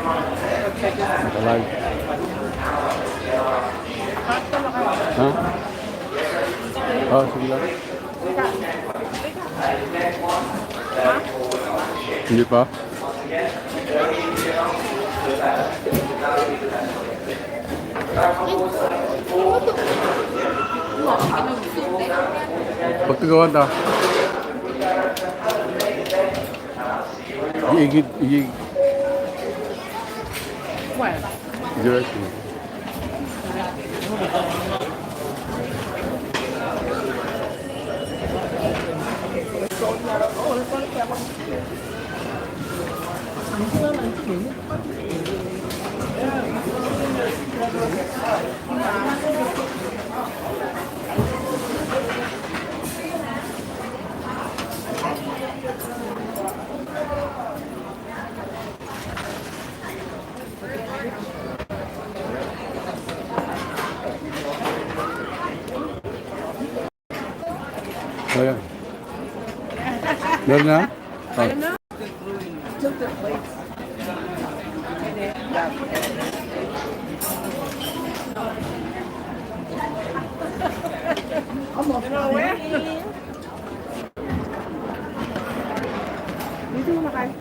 Talag. Ha? Oh, sige lang. Hindi pa? Pagtagawan ta. Iigid, iigid. Where? Directly. Ayan. Meron na? Oh. Took the plates. Almost. Where? Dito na kayo.